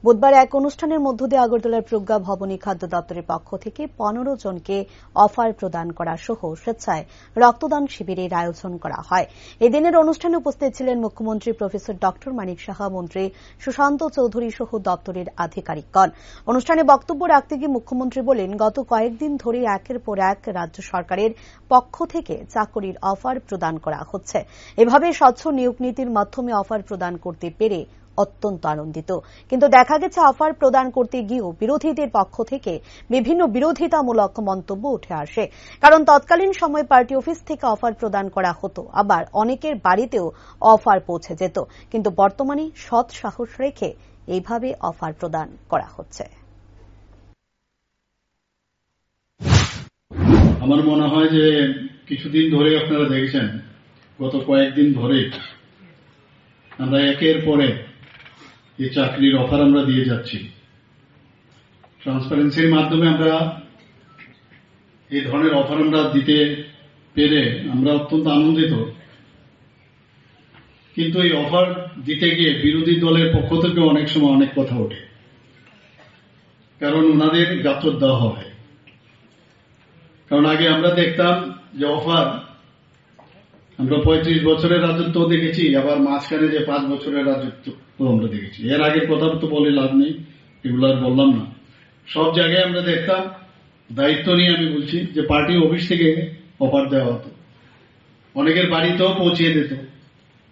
বুধবার এক অনুষ্ঠানের মধ্য দিয়ে আগরতলার প্রজ্ঞা ভবনী খাদ্য দপ্তরের পক্ষ থেকে 15 জনকে অফার প্রদান করা সহ স্বেচ্ছায় রক্তদান শিবিরের আয়োজন করা হয়। এদিনের অনুষ্ঠানে উপস্থিত ছিলেন মুখ্যমন্ত্রী প্রফেসর ডক্টর মানিক সাহা, মন্ত্রী সুশান্ত চৌধুরী সহ দপ্তরের আধিকারিকগণ। অনুষ্ঠানে বক্তব্য রাখতে গিয়ে মুখ্যমন্ত্রী বলেন, গত কয়েকদিন ধরে একের পর এক রাজ্য সরকারের পক্ষ থেকে চাকরির অফার প্রদান করা হচ্ছে। এভাবে স্বচ্ছ নিয়োগ নীতির মাধ্যমে অফার প্রদান করতে পেরে অত্যন্ত আনন্দিত। কিন্তু দেখা গেছে অফার প্রদান করতে গিয়েও বিরোধীদের পক্ষ থেকে বিভিন্ন বিরোধিতামূলক মন্তব্য উঠে আসে। কারণ তৎকালীন সময়ে পার্টি অফিস থেকে অফার প্রদান করা হতো, আবার অনেকের বাড়িতেও অফার পৌঁছে যেত। কিন্তু বর্তমানে সৎ সাহস রেখে এইভাবে অফার প্রদান করা হচ্ছে। আমার মনে হয় যে কিছুদিন ধরে আপনারা দেখেছেন, গত কয়েকদিন ধরে আমরা একের পরে এই চাকরির অফার আমরা দিয়ে যাচ্ছি। ট্রান্সপারেন্সির মাধ্যমে আমরা এই ধরনের অফার আমরা দিতে পেরে আমরা অত্যন্ত আনন্দিত। কিন্তু এই অফার দিতে গিয়ে বিরোধী দলের পক্ষ থেকে অনেক সময় অনেক কথা ওঠে, কারণ ওনাদের গাত্র দেওয়া হয়। কারণ আগে আমরা দেখতাম যে অফার, আমরা 35 বছরের রাজত্ব দেখেছি, আবার মাঝখানে যে 5 বছরের রাজত্ব আমরা দেখেছি। এর আগের কথা তো বলে লাভ নেই, এগুলো আর বললাম না। সব জায়গায় আমরা দেখতাম, দায়িত্ব নিয়ে আমি বলছি, যে পার্টি অফিস থেকে অফার দেওয়া হতো, অনেকের বাড়িতেও পৌঁছিয়ে দিত,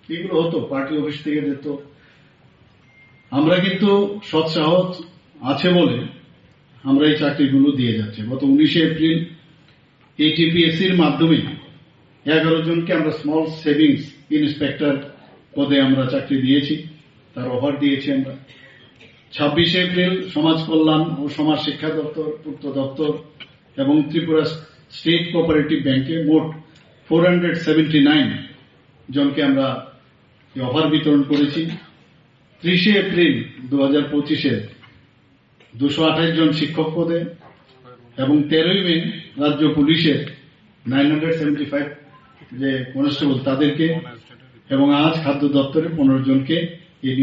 এগুলো হতো, পার্টি অফিস থেকে দিত। আমরা কিন্তু সৎ সাহস আছে বলে আমরা এই চাকরিগুলো দিয়ে যাচ্ছি। গত 19 এপ্রিল ATPSCর মাধ্যমে 11 জনকে আমরা স্মল সেভিংস ইন্সপেক্টর পদে আমরা চাকরি দিয়েছি, তার অফার দিয়েছি আমরা। 26 এপ্রিল সমাজ কল্যাণ ও সমাজ শিক্ষা দপ্তর, পূর্ত দপ্তর এবং ত্রিপুরা স্টেট কোঅপারেটিভ ব্যাংকে মোট 479 জনকে আমরা অফার বিতরণ করেছি। 30 এপ্রিল 2025-এ 228 জন শিক্ষক পদে এবং 13 মে রাজ্য পুলিশের 975 যে কনস্টেবল তাদেরকে, এবং আজ খাদ্য দপ্তরে 15 জনকে এই